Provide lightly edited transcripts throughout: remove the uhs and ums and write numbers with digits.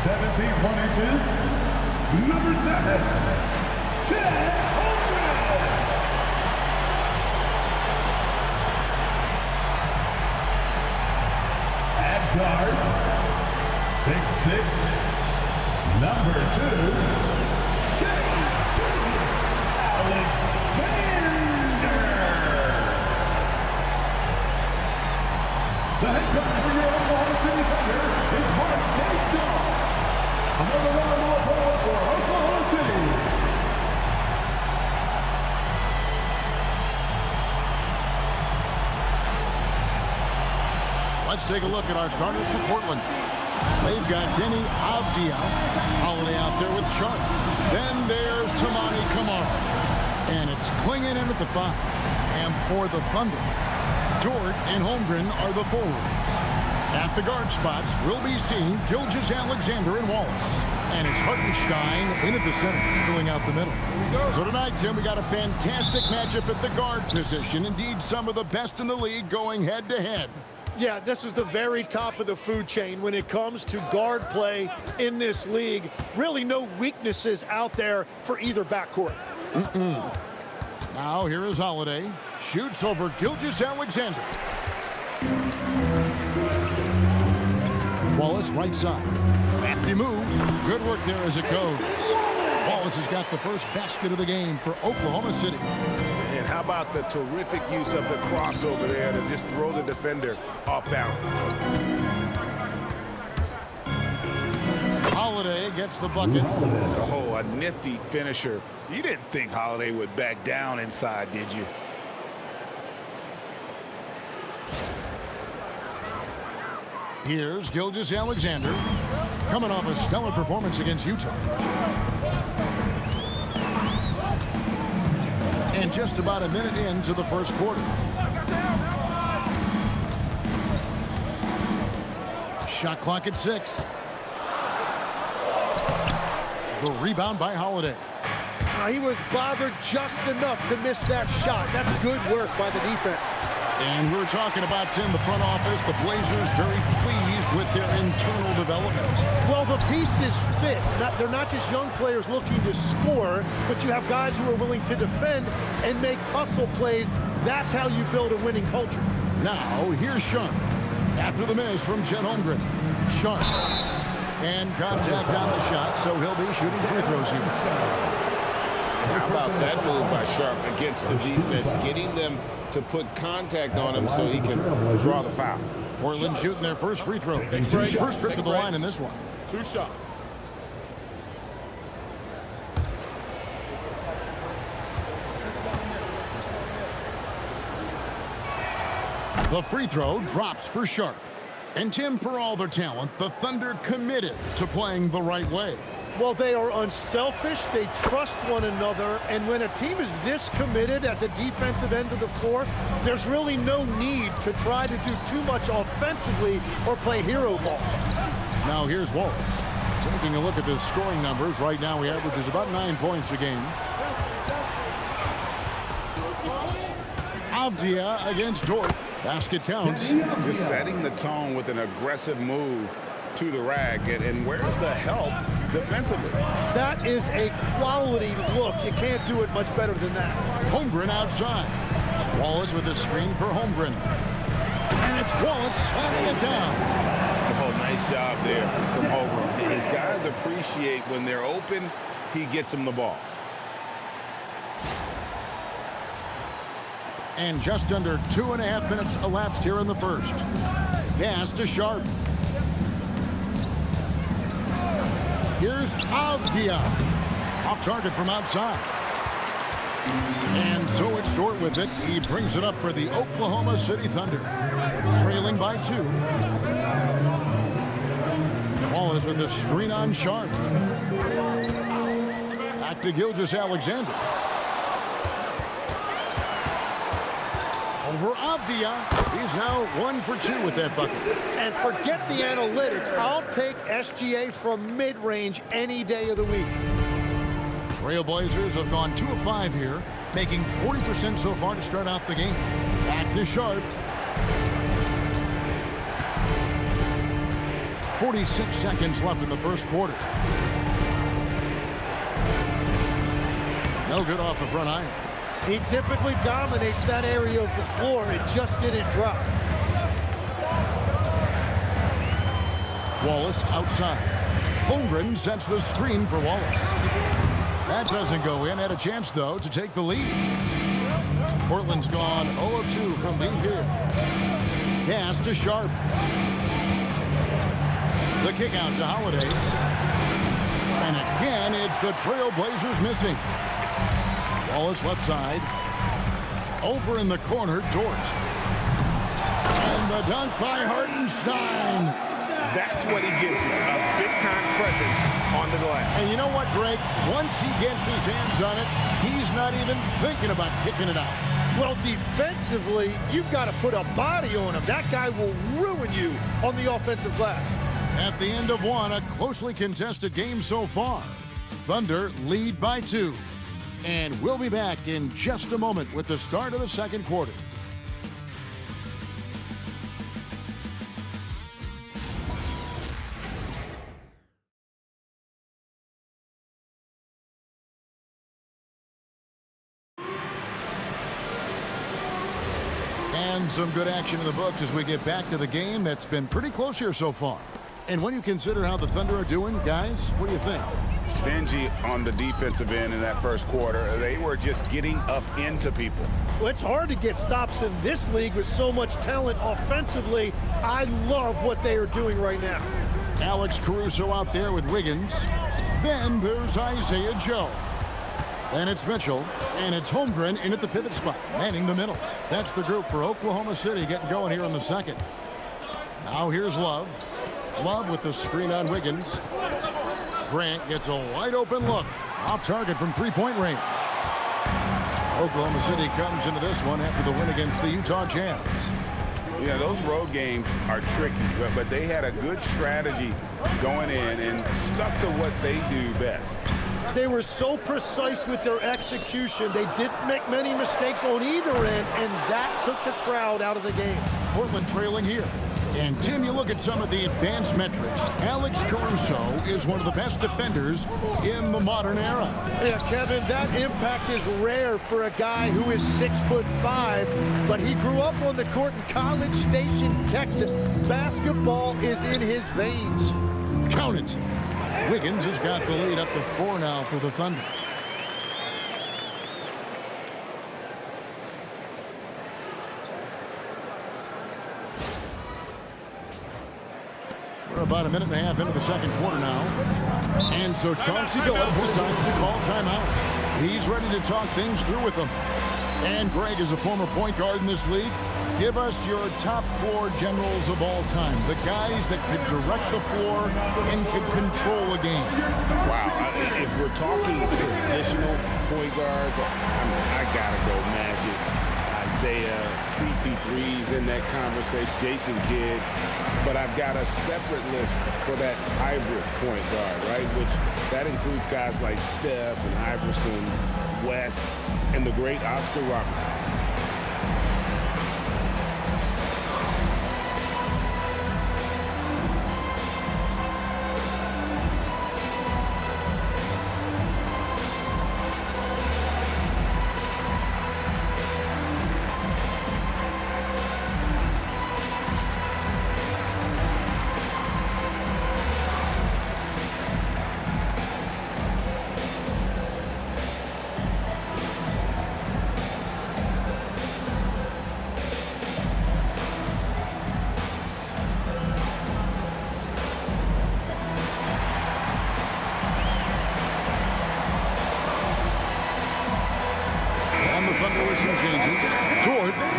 17 inches, number 7, Ted Holmgren. At guard, 6'6", number 2, the head coach for your Oklahoma City Thunder is Mark Daigneault. Another round of applause for Oklahoma City. Let's take a look at our starters for Portland. They've got Denny Avdia, Holiday out there with Sharp. Then there's Tamani Kamara. And it's Klingon in at the 5. And for the Thunder, Dort and Holmgren are the forwards. At the guard spots, we'll be seeing Gilgeous-Alexander and Wallace. And it's Hartenstein in at the center, filling out the middle. So tonight, Tim, we got a fantastic matchup at the guard position. Indeed, some of the best in the league going head-to-head. Yeah, this is the very top of the food chain when it comes to guard play in this league. Really no weaknesses out there for either backcourt. Now, here is Holiday. Shoots over Gilgeous-Alexander. Wallace, right side. Crafty move. Good work there as it goes. Wallace has got the first basket of the game for Oklahoma City. And how about the terrific use of the crossover there to just throw the defender off balance. Holiday gets the bucket. Oh, a nifty finisher. You didn't think Holiday would back down inside, did you? Here's Gilgeous-Alexander, coming off a stellar performance against Utah. And just about a minute into the first quarter. Shot clock at 6. The rebound by Holiday. He was bothered just enough to miss that shot. That's good work by the defense. And we're talking about, Tim, the front office, the Blazers very pleased with their internal development. Well, the pieces fit. They're not just young players looking to score, but you have guys who are willing to defend and make hustle plays. That's how you build a winning culture. Now, here's Sharp. After the miss from Chet Holmgren. Sharp. And contact on the shot, so he'll be shooting free throws here. How about that move by Sharp against the defense, getting them to put contact on him so he can draw the foul. Portland shooting their first free throw. First trip to the line in this one. 2 shots. The free throw drops for Sharp. And Tim, for all their talent, the Thunder committed to playing the right way. Well, they are unselfish, they trust one another, and when a team is this committed at the defensive end of the floor, there's really no need to try to do too much offensively or play hero ball. Now here's Wallace. Taking a look at the scoring numbers, right now he averages about 9 points a game. Avdia against Dort. Basket counts. Just setting the tone with an aggressive move to the rack. And where's the help defensively? That is a quality look. You can't do it much better than that. Holmgren outside. Wallace with a screen for Holmgren. And it's Wallace slamming it down. Oh, nice job there from Holmgren. His guys appreciate when they're open, he gets them the ball. And just under 2.5 minutes elapsed here in the first. Pass to Sharp. Here's Avdia. Off target from outside. And so it's Dort with it. He brings it up for the Oklahoma City Thunder. Trailing by 2. Wallace with a screen on Sharp. Back to Gilgeous-Alexander. Over Avdia. He's now 1 for 2 with that bucket. And forget the analytics. I'll take SGA from mid-range any day of the week. Trailblazers have gone 2 of 5 here, making 40% so far to start out the game. Back to Sharp. 46 seconds left in the first quarter. No good off the front iron. He typically dominates that area of the floor. It just didn't drop. Wallace outside. Holmgren sets the screen for Wallace. That doesn't go in. Had a chance, though, to take the lead. Portland's gone 0 of 2 from deep here. Pass to Sharp. The kick out to Holiday. And again, it's the Trailblazers missing. Wallace left side. Over in the corner, Dort. And the dunk by Hartenstein. That's what he gives you, a big-time presence on the glass. And you know what, Greg? Once he gets his hands on it, he's not even thinking about kicking it out. Well, defensively, you've got to put a body on him. That guy will ruin you on the offensive glass. At the end of one, a closely contested game so far. Thunder lead by 2. And we'll be back in just a moment with the start of the second quarter. And some good action in the books as we get back to the game that's been pretty close here so far. And when you consider how the Thunder are doing, guys, what do you think? Stingy on the defensive end in that first quarter. They were just getting up into people. Well, it's hard to get stops in this league with so much talent offensively. I love what they are doing right now. Alex Caruso out there with Wiggins. Then there's Isaiah Joe. Then it's Mitchell, and it's Holmgren in at the pivot spot, manning the middle. That's the group for Oklahoma City getting going here in the second. Now here's Love. Love with the screen on Wiggins. Grant gets a wide-open look. Off target from three-point range. Oklahoma City comes into this one after the win against the Utah Jazz. Yeah, those road games are tricky, but they had a good strategy going in and stuck to what they do best. They were so precise with their execution. They didn't make many mistakes on either end, and that took the crowd out of the game. Portland trailing here. And, Tim, you look at some of the advanced metrics. Alex Caruso is one of the best defenders in the modern era. Yeah, Kevin, that impact is rare for a guy who is 6'5", but he grew up on the court in College Station, Texas. Basketball is in his veins. Count it. Wiggins has got the lead up to 4 now for the Thunder. We're about a minute and a half into the second quarter now. And so Chauncey Billups decides to call timeout. He's ready to talk things through with them. And Greg is a former point guard in this league. Give us your top 4 generals of all time. The guys that could direct the floor and could control a game. Wow. If we're talking traditional point guards, I got to go Magic. Isaiah, CP3's in that conversation, Jason Kidd. But I've got a separate list for that hybrid point guard, right? Which that includes guys like Steph and Iverson, West, and the great Oscar Robertson.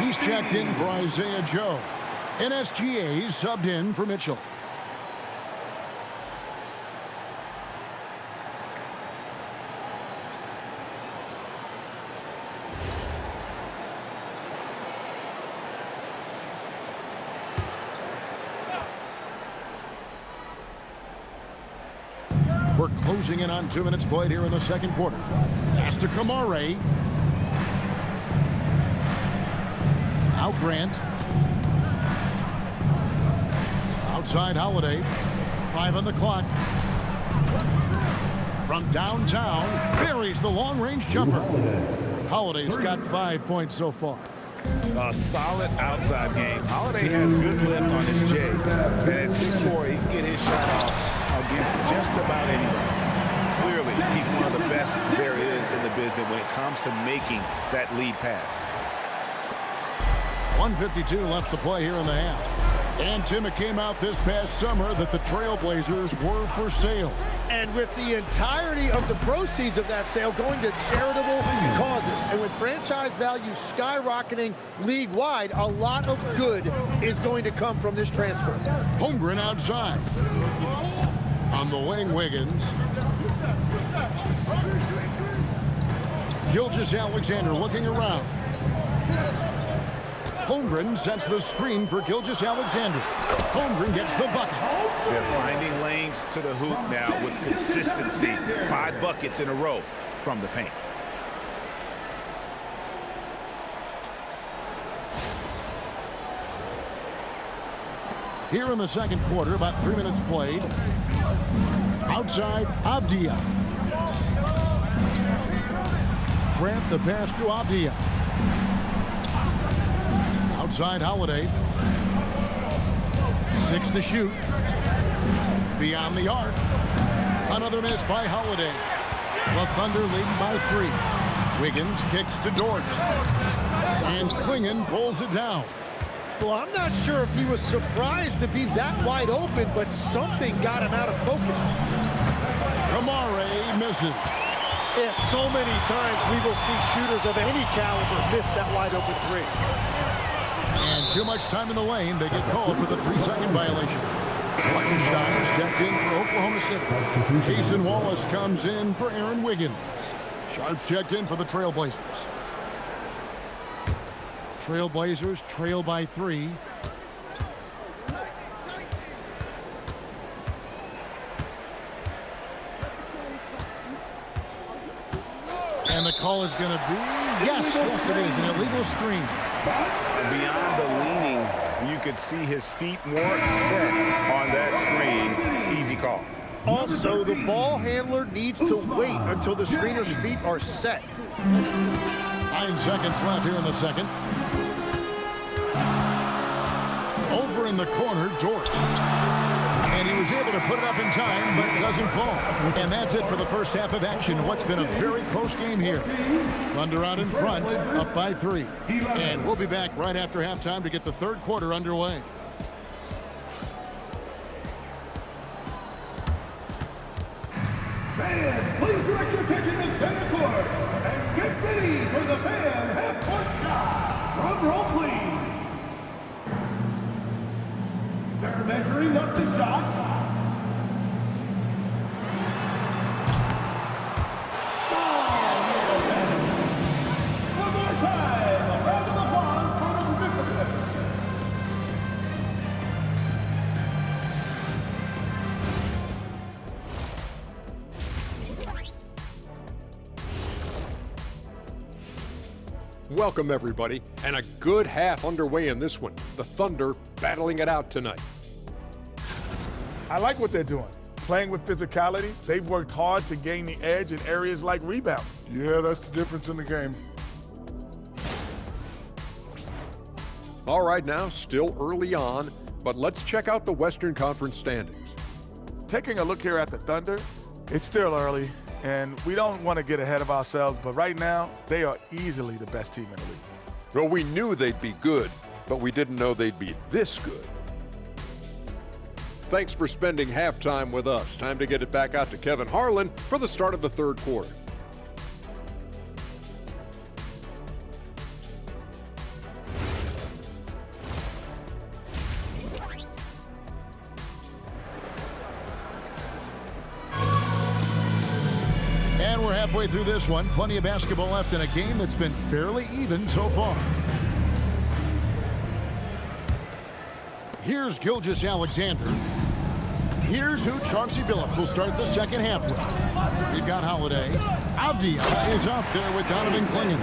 He's checked in for Isaiah Joe. NSGA subbed in for Mitchell. We're closing in on 2 minutes played here in the second quarter. Pass to Kamare. Out Grant. Outside Holiday. 5 on the clock. From downtown, buries the long-range jumper. Holiday's got 5 points so far. A solid outside game. Holiday has good lift on his J. And at 6'4", he can get his shot off against just about anybody. Clearly, he's one of the best there is in the business when it comes to making that lead pass. 1:52 left to play here in the half. And, Tim, it came out this past summer that the Trailblazers were for sale. And with the entirety of the proceeds of that sale going to charitable causes, and with franchise value skyrocketing league-wide, a lot of good is going to come from this transfer. Holmgren outside. On the wing, Wiggins. Gilgeous-Alexander looking around. Holmgren sets the screen for Gilgeous-Alexander. Holmgren gets the bucket. They're finding lanes to the hoop now with consistency. 5 buckets in a row from the paint. Here in the second quarter, about 3 minutes played. Outside, Avdia. Grant the pass to Avdia. Outside, Holiday. 6 to shoot. Beyond the arc. Another miss by Holiday. The Thunder leading by 3. Wiggins kicks to Dort. And Klingon pulls it down. Well, I'm not sure if he was surprised to be that wide open, but something got him out of focus. Kamare misses. Yeah, so many times we will see shooters of any caliber miss that wide open 3. And too much time in the lane. They get called for the 3-second violation. Blankenstein's checked in for Oklahoma City. Jason Wallace comes in for Aaron Wiggins. Sharp's checked in for the Trailblazers. Trailblazers trail by 3. And the call is going to be, yes, it is, an illegal screen. Beyond the leaning, you could see his feet more set on that screen. Easy call. Also, the ball handler needs to wait until the screener's feet are set. 9 seconds left here in the second. Over in the corner, Dort. And he was able to put it up in time, but it doesn't fall. And that's it for the first half of action. What's been a very close game here. Thunder out in front, up by 3. And we'll be back right after halftime to get the third quarter underway. Fans, please direct your attention to center court and get ready for the fan half-court shot. Drum roll, please. They're measuring up the shot. One more time, a round of applause for the participants. Welcome, everybody, and a good half underway in this one. The Thunder battling it out tonight. I like what they're doing. Playing with physicality, they've worked hard to gain the edge in areas like rebound. Yeah, that's the difference in the game. All right, now, still early on, but let's check out the Western Conference standings. Taking a look here at the Thunder, it's still early, and we don't want to get ahead of ourselves, but right now, they are easily the best team in the league. Well, we knew they'd be good, but we didn't know they'd be this good. Thanks for spending halftime with us. Time to get it back out to Kevin Harlan for the start of the third quarter. And we're halfway through this one. Plenty of basketball left in a game that's been fairly even so far. Here's Gilgeous-Alexander. Here's who Chauncey Billups will start the second half with. We've got Holiday. Avdia is up there with Donovan Klingon.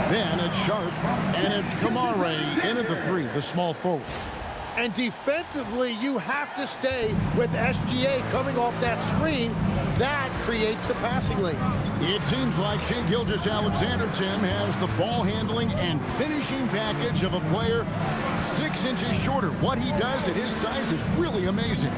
Then it's Sharp, and it's Kamare in at the 3, the small forward. And defensively, you have to stay with SGA coming off that screen. That creates the passing lane. It seems like Shai Gilgeous-Alexander, Tim, has the ball handling and finishing package of a player 6 inches shorter. What he does at his size is really amazing.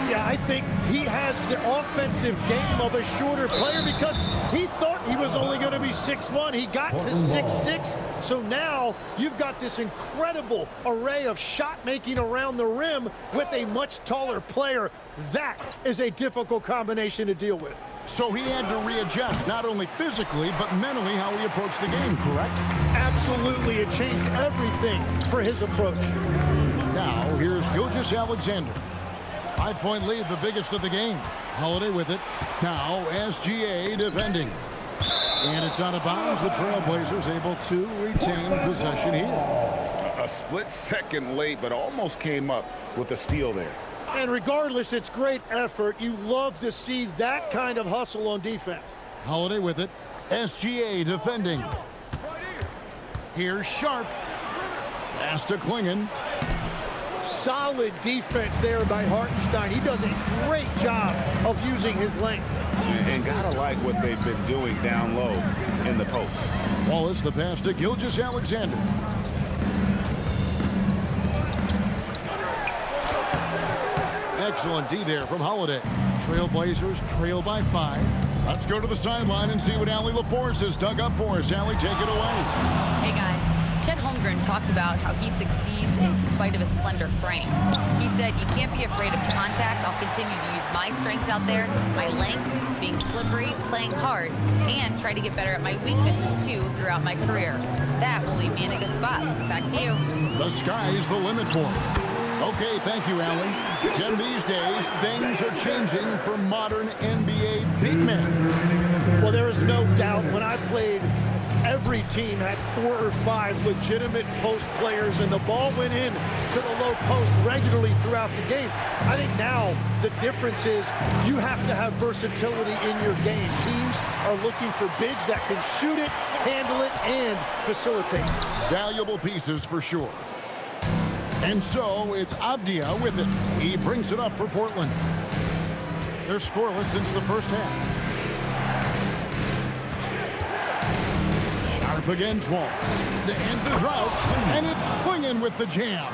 Yeah, I think he has the offensive game of a shorter player because he thought he was only going to be 6'1". He got to 6'6". So now you've got this incredible array of shot making around the rim with a much taller player. That is a difficult combination to deal with. So he had to readjust, not only physically, but mentally how he approached the game, correct? Absolutely. It changed everything for his approach. Now, here's Gilgeous-Alexander. 5-point lead, the biggest of the game. Holiday with it. Now, SGA defending. And it's out of bounds. The Trailblazers able to retain possession here. A split second late, but almost came up with a steal there. And regardless, it's great effort. You love to see that kind of hustle on defense. Holiday with it. SGA defending. Here's Sharp. Pass to Klingon. Solid defense there by Hartenstein. He does a great job of using his length. And gotta like what they've been doing down low in the post. Wallace, the pass to Gilgeous-Alexander. Excellent D there from Holiday. Trailblazers trail by 5. Let's go to the sideline and see what Allie LaForce has dug up for us. Allie, take it away. Hey guys, Chet Holmgren talked about how he succeeds in spite of a slender frame. He said, you can't be afraid of contact. I'll continue to use my strengths out there, my length, being slippery, playing hard, and try to get better at my weaknesses too throughout my career. That will leave me in a good spot. Back to you. The sky's the limit for him. Okay, thank you, Allie. Tim, these days, things are changing for modern NBA big men. Well, there is no doubt when I played, every team had 4 or 5 legitimate post players, and the ball went in to the low post regularly throughout the game. I think now the difference is you have to have versatility in your game. Teams are looking for bigs that can shoot it, handle it, and facilitate. Valuable pieces for sure. And so it's Avdia with it. He brings it up for Portland. They're scoreless since the first half. Sharp against Walls. To end the drought, and it's Klingon with the jam.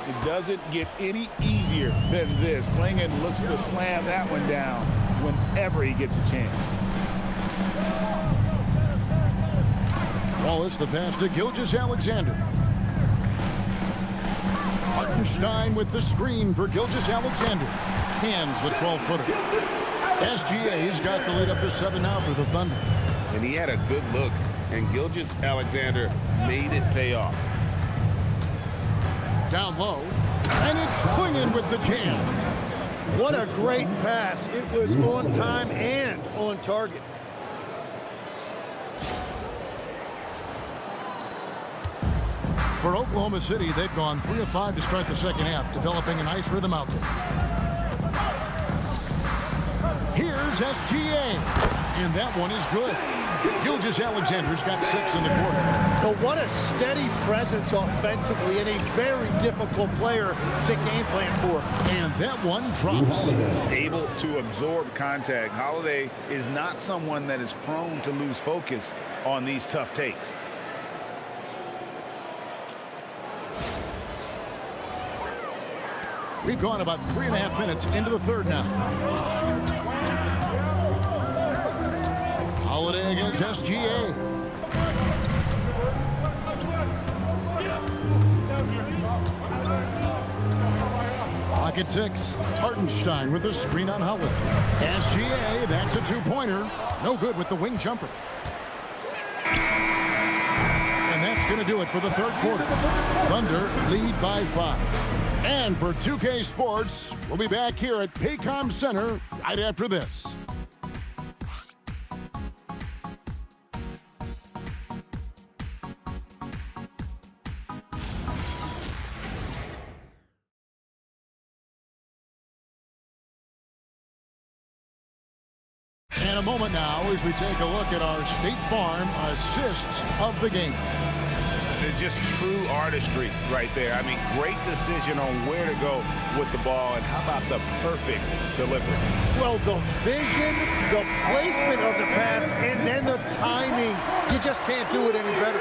It doesn't get any easier than this. Klingon looks to slam that one down whenever he gets a chance. Wallace, the pass to Gilgeous-Alexander. Hartenstein with the screen for Gilgeous-Alexander. Cans the 12-footer. SGA's got the lead up to 7 now for the Thunder. And he had a good look, and Gilgeous-Alexander made it pay off. Down low, and it's Klingon with the jam. What a great pass. It was on time and on target. For Oklahoma City, they've gone 3 of 5 to start the second half, developing a nice rhythm out there. Here's SGA, and that one is good. Gilgeous-Alexander's got 6 in the quarter. But what a steady presence offensively and a very difficult player to game plan for. And that one drops. Able to absorb contact. Holiday is not someone that is prone to lose focus on these tough takes. We've gone about 3.5 minutes into the third now. Holiday against SGA. Clock at 6. Hartenstein with the screen on Holiday. SGA, that's a 2-pointer. No good with the wing jumper. And that's going to do it for the third quarter. Thunder lead by 5. And for 2K Sports, we'll be back here at Paycom Center right after this. And a moment now as we take a look at our State Farm assists of the game. just true artistry right there. I mean, great decision on where to go with the ball, and how about the perfect delivery? Well, the vision, the placement of the pass, and then the timing. You just can't do it any better.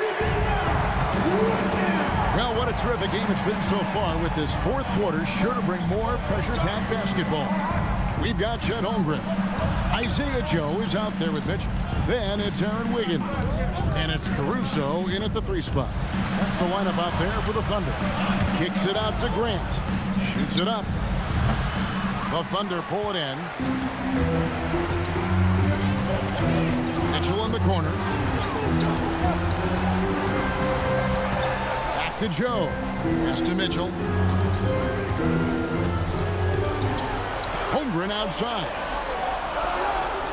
Well, what a terrific game it's been so far, with this fourth quarter sure to bring more pressure-packed basketball. We've got Chet Holmgren. Isaiah Joe is out there with Mitchell. Then it's Aaron Wiggins. And it's Caruso in at the 3 spot. That's the lineup out there for the Thunder. Kicks it out to Grant. Shoots it up. The Thunder pull it in. Mitchell in the corner. Back to Joe. Pass to Mitchell. Holmgren outside.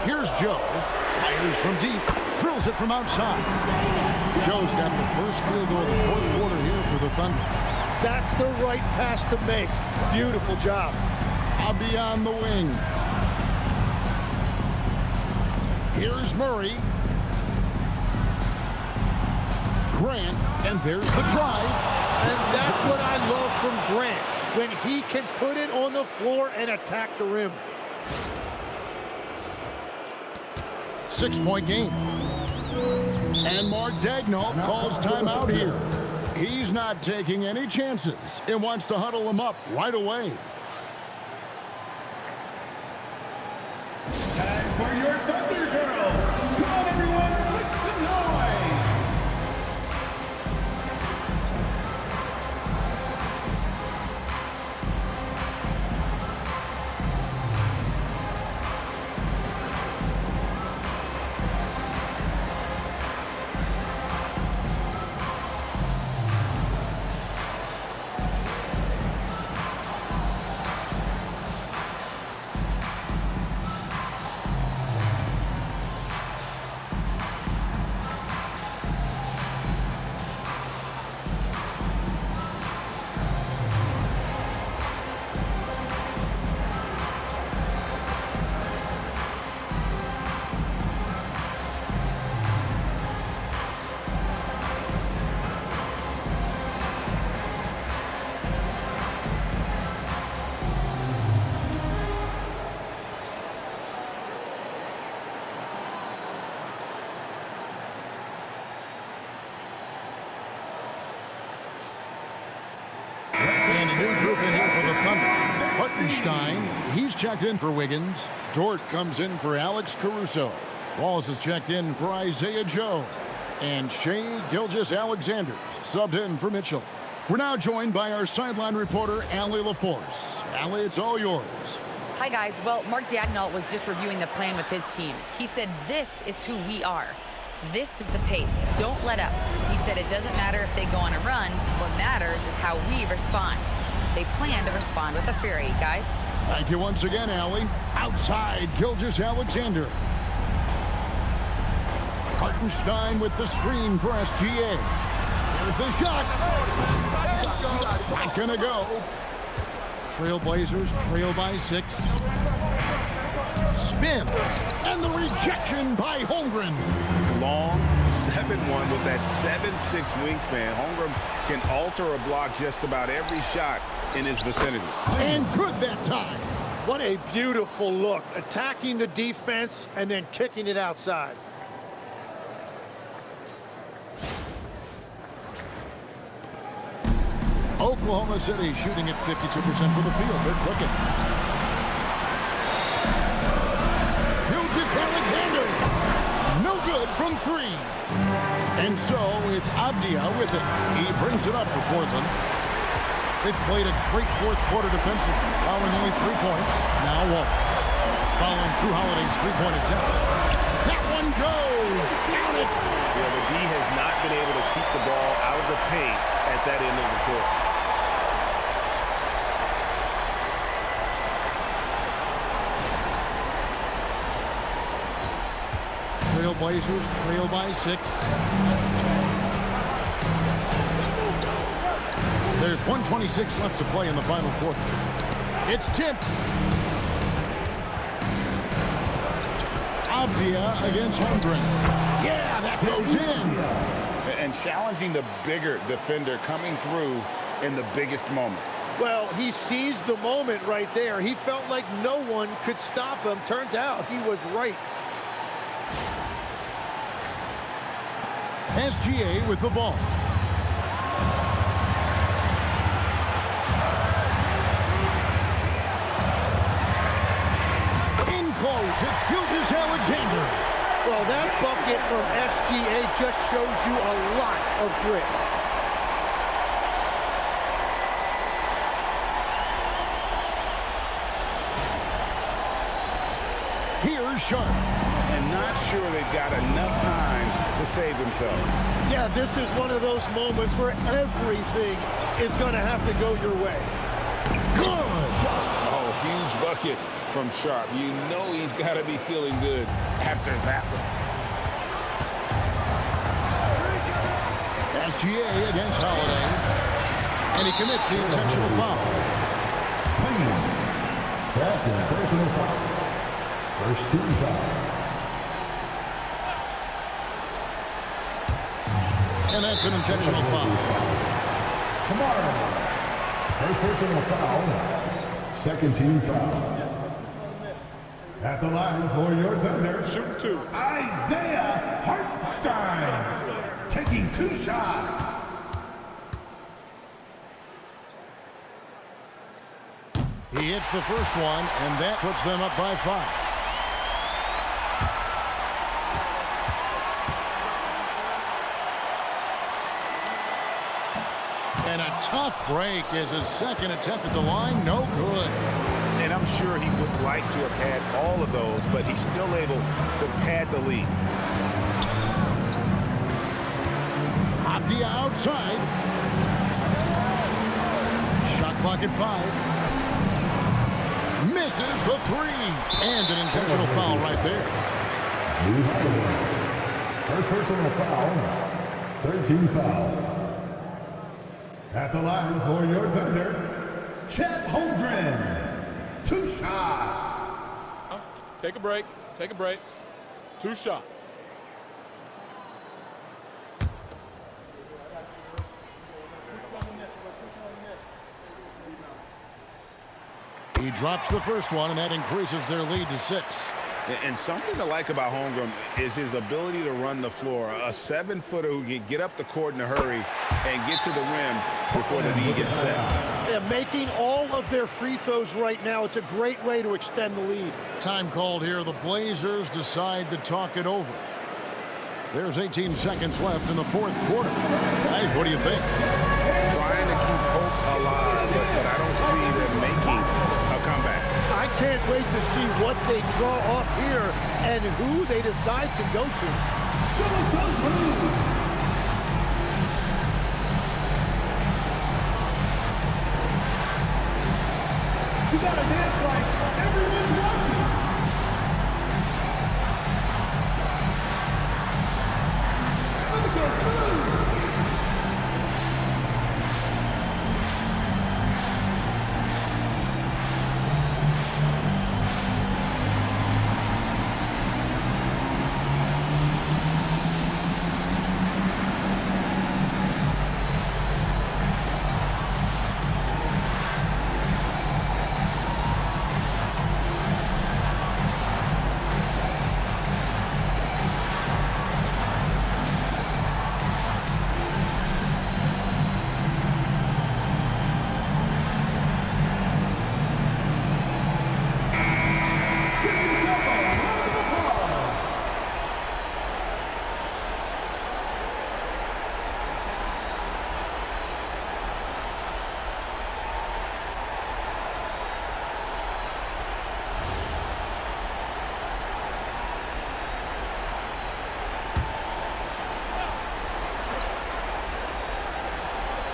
Here's Joe. Fires from deep. Drills it from outside. Joe's got the first field goal of the fourth quarter here for the Thunder. That's the right pass to make. Beautiful job. Abdi on the wing. Here's Murray. Grant, and there's the drive. And that's what I love from Grant, when he can put it on the floor and attack the rim. 6-point game. And Mark Daigneault calls timeout here. He's not taking any chances and wants to huddle them up right away. And for your Thunder Girls, come on everyone, make some noise! He's checked in for Wiggins. Dort comes in for Alex Caruso. Wallace is checked in for Isaiah Joe. And Shai Gilgeous-Alexander subbed in for Mitchell. We're now joined by our sideline reporter, Allie LaForce. Allie, it's all yours. Hi, guys. Well, Mark Daigneault was just reviewing the plan with his team. He said, this is who we are. This is the pace. Don't let up. He said it doesn't matter if they go on a run. What matters is how we respond. They plan to respond with a fury, guys. Thank you once again, Allie. Outside, Gilgeous-Alexander. Hartenstein with the screen for SGA. Here's the shot. Not gonna go. Trailblazers trail by 6. Spins, and the rejection by Holmgren. Long 7-1 with that 7'6" wingspan. Holmgren can alter a block just about every shot in his vicinity. And good that time. What a beautiful look. Attacking the defense and then kicking it outside. Oklahoma City shooting at 52% for the field. They're clicking. Gilgeous-Alexander. No good from 3. And so it's Abdia with it. He brings it up for Portland. They've played a great fourth quarter defensively, allowing only 3 points. Now Wallace. Following Drew Holiday's 3-point attempt. That one goes. Count it. Yeah, the D has not been able to keep the ball out of the paint at that end of the court. Trailblazers trail by 6. There's 1:26 left to play in the final quarter. It's tipped. Abdia against Holmgren. Yeah, that goes in. and challenging the bigger defender coming through in the biggest moment. Well, he seized the moment right there. He felt like no one could stop him. Turns out he was right. SGA with the ball. In close, it's Gilgeous-Alexander. Well, that bucket from SGA just shows you a lot of grit. Here's Sharp. And not sure they've got enough time to save themselves. Yeah, this is one of those moments where everything is going to have to go your way. Good. Oh, huge bucket from Sharp. You know he's got to be feeling good after that one. SGA against Holiday. And he commits the intentional foul. Second personal foul. First team foul. And that's an intentional foul. Come on. First personal foul. Second team foul. At the line for your Thunder. Shooting two. Isaiah Hartenstein. Taking 2 shots. He hits the first one, and that puts them up by 5. And a tough break is his second attempt at the line. No good. And I'm sure he would like to have had all of those, but he's still able to pad the lead. Avdia outside. Shot clock at 5. Misses the 3. And an intentional foul right there. First personal foul. Third team foul. At the line for your Thunder, Chet Holmgren. 2 shots. Take a break. Take a break. 2 shots. He drops the first one, and that increases their lead to 6. And something to like about Holmgren is his ability to run the floor. A 7-footer who can get up the court in a hurry and get to the rim before the knee gets set. Yeah, making all of their free throws right now, it's a great way to extend the lead. Time called here. The Blazers decide to talk it over. There's 18 seconds left in the 4th quarter. Guys, what do you think? Trying to keep hope alive, but I don't see them making a comeback. I can't wait to see what they draw up here and who they decide to go to. You gotta dance like everyone's watching. Look at the move.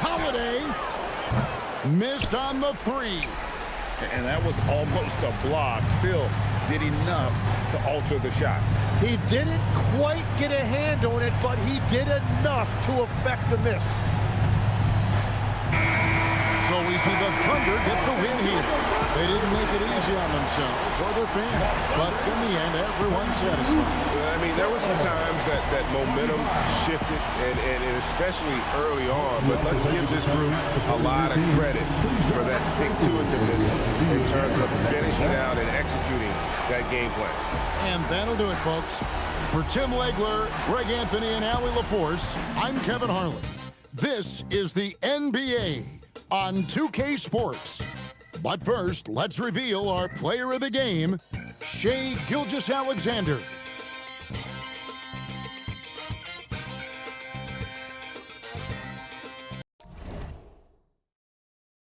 Holiday missed on the 3. And that was almost a block. Still did enough to alter the shot. He didn't quite get a hand on it, but he did enough to affect the miss. So we Casey, the Thunder get the win here. They didn't make it easy on themselves or their fans, but in the end, everyone's satisfied. I mean, there were some times that momentum shifted, and especially early on, but let's give this group a lot of credit for that stick-to-itiveness in terms of finishing out and executing that game plan. And that'll do it, folks. For Tim Legler, Greg Anthony, and Allie LaForce, I'm Kevin Harlan. This is the NBA on 2K Sports. But first, let's reveal our player of the game, Shai Gilgeous-Alexander.